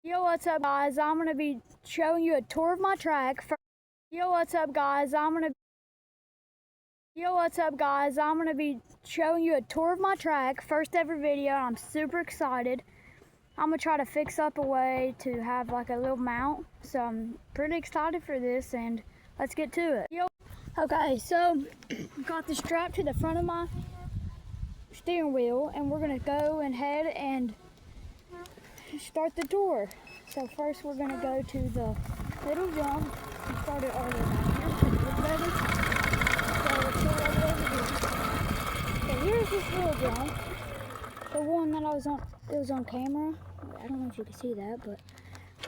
Yo, what's up guys? I'm going to be showing you a tour of my track. Yo, what's up guys? I'm going to be showing you a tour of my track. First ever video. I'm super excited. I'm going to try to fix up a way to have like a little mount. So I'm pretty excited for this and let's get to it. Okay, so got the strap to the front of my steering wheel and we're going to go ahead and start the tour. So first we're going to go to the little jump and start it all the way back here. So let's go all the way over here. So here's this little jump. The one that it was on camera. I don't know if you can see that, but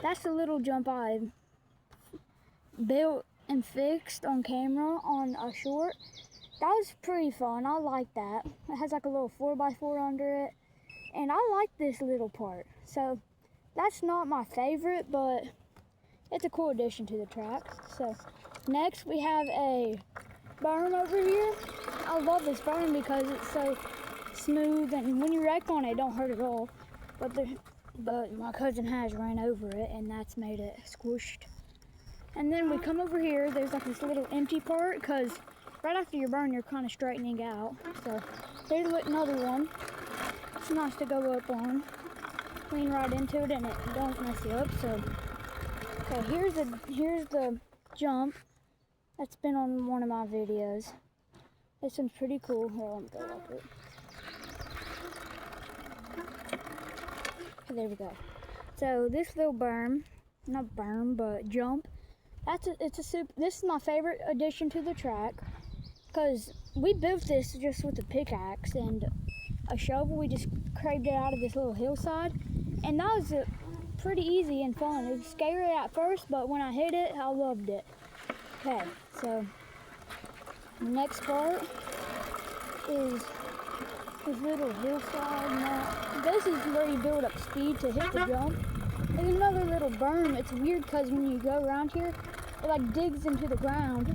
that's the little jump I built and fixed on camera on a short. That was pretty fun. I like that. It has like a little 4x4 under it. And I like this little part. So that's not my favorite, but it's a cool addition to the track. So next we have a berm over here. I love this berm because it's so smooth and when you wreck on it, it don't hurt at all. But my cousin has ran over it and that's made it squished. And then we come over here, there's like this little empty part because right after you burn, you're kind of straightening out. So there's another one. It's nice to go up on. Lean right into it and it don't mess you up. So okay, here's the jump that's been on one of my videos. This one's pretty cool. Here, let me go up it. Okay, there we go. So this little berm, not berm, but jump. This is my favorite addition to the track because we built this just with a pickaxe and a shovel. We just craved it out of this little hillside, and that was pretty easy and fun. It was scary at first, but when I hit it, I loved it. Okay, so the next part is this little hillside. Now, this is where you build up speed to hit the jump. There's another little berm. It's weird because when you go around here, it like digs into the ground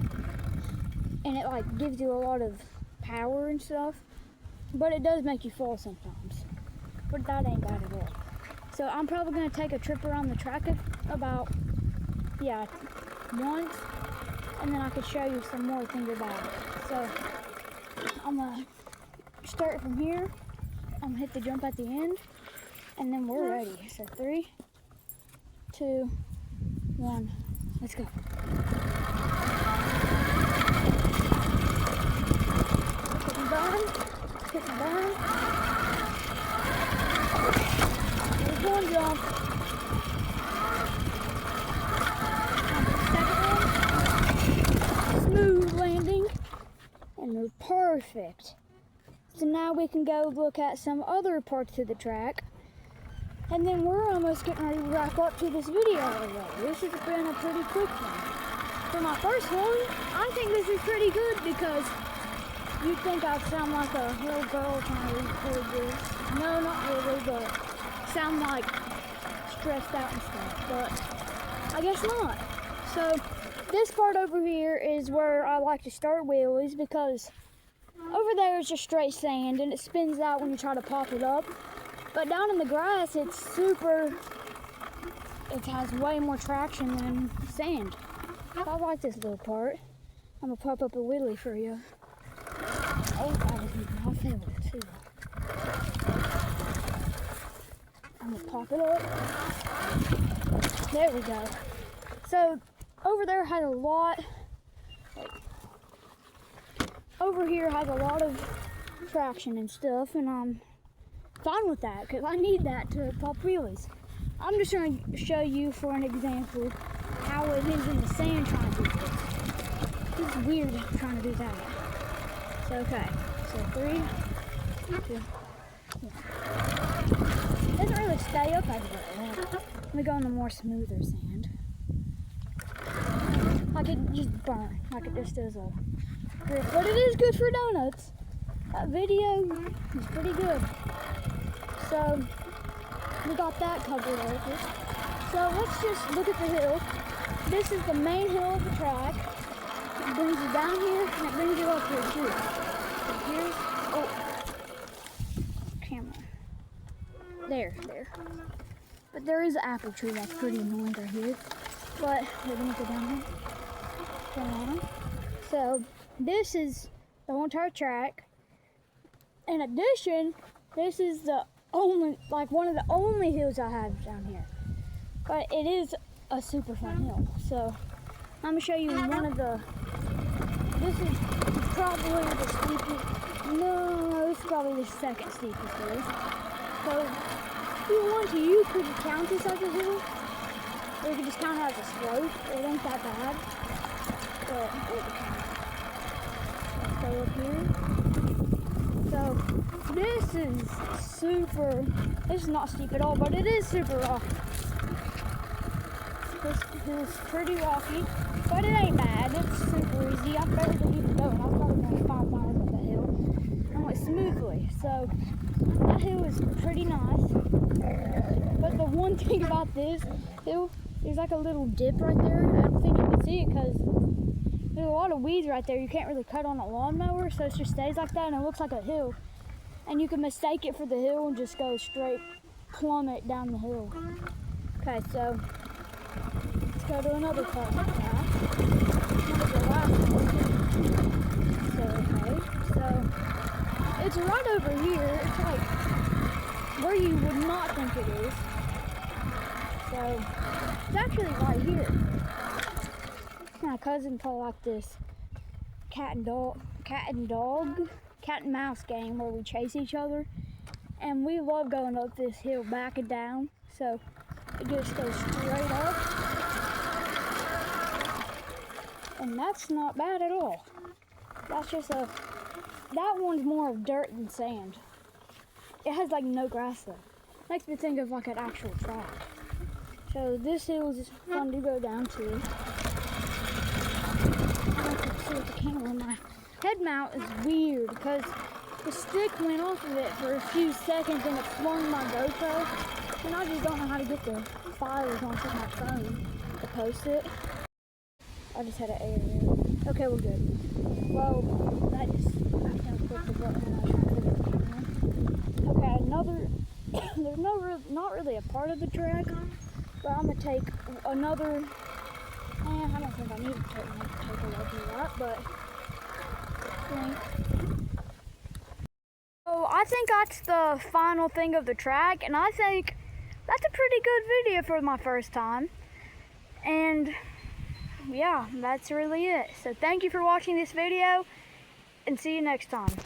and it like gives you a lot of power and stuff. But it does make you fall sometimes. But that ain't bad at all. So I'm probably going to take a trip around the track about, once. And then I could show you some more things about it. So I'm going to start from here. I'm going to hit the jump at the end. And then we're ready. So 3, 2, 1, let's go. Hit the berm. There's one jump. Smooth landing. And we're perfect. So now we can go look at some other parts of the track. And then we're almost getting ready to wrap up to this video already. This has been a pretty quick one. For my first one, I think this is pretty good because you'd think I'd sound like a little girl trying to record this. No, not really, but sound like stressed out and stuff, but I guess not. So this part over here is where I like to start wheelies because over there is just straight sand and it spins out when you try to pop it up. But down in the grass, it has way more traction than sand. I like this little part. I'm gonna pop up a wheelie for you. Oh, I failed it too. I'm gonna pop it up. There we go. So over there has a lot. Over here has a lot of traction and stuff, and I'm fine with that because I need that to pop wheelies. I'm just going to show you for an example how it is in the sand trying to do this. It's weird trying to do that. So okay, so 3, 2, 1. It doesn't really stay up as well. Let me go on the more smoother sand. Like it just burn, like it just does a grip. But it is good for donuts. That video is pretty good. So we got that covered over. So let's just look at the hill. This is the main hill of the track. It brings you down here and it brings you up here too. So here's, camera. There. But there is an apple tree that's pretty annoying right here. But we're gonna go down here. Down. So this is the whole entire track. In addition, this is the only, like one of the only hills I have down here. But it is a super fun hill. So I'm gonna show you one of the, this is probably the steepest, no, this is probably the second steepest hill. So if you want to, you could count this as a hill, or you could just count it as a slope. It ain't that bad. But let's go up here. So this is super, this is not steep at all, but it is super rocky. This is pretty rocky, but it ain't bad. It's super easy. I barely even going. I was probably going 5 miles up that hill. I went smoothly. So that hill is pretty nice. But the one thing about this hill, there's like a little dip right there. I don't think you can see it because there's a lot of weeds right there. You can't really cut on a lawnmower, so it just stays like that and it looks like a hill. And you can mistake it for the hill and just go straight plummet down the hill. Okay, so let's go to another part of the path. Another the last one. So it's right over here. It's like where you would not think it is. So it's actually right here. My cousin play like this cat and mouse game where we chase each other, and we love going up this hill back and down. So it just goes straight up, and that's not bad at all. That's just that one's more of dirt than sand. It has like no grass though. Makes me think of like an actual track. So this hill is fun to go down to. I can see with the camera. My head mount is weird because the stick went off of it for a few seconds and it flung my GoPro. And I just don't know how to get the files onto my phone to post it. I just had an error. Okay, we're good. Well, I accidentally clicked the button and I was trying to figure the camera. Okay, there's not really a part of the track, but I'm gonna take another, I don't think I need to take a look at that, but so I think that's the final thing of the track, and I think that's a pretty good video for my first time. And yeah, that's really it. So thank you for watching this video, and see you next time.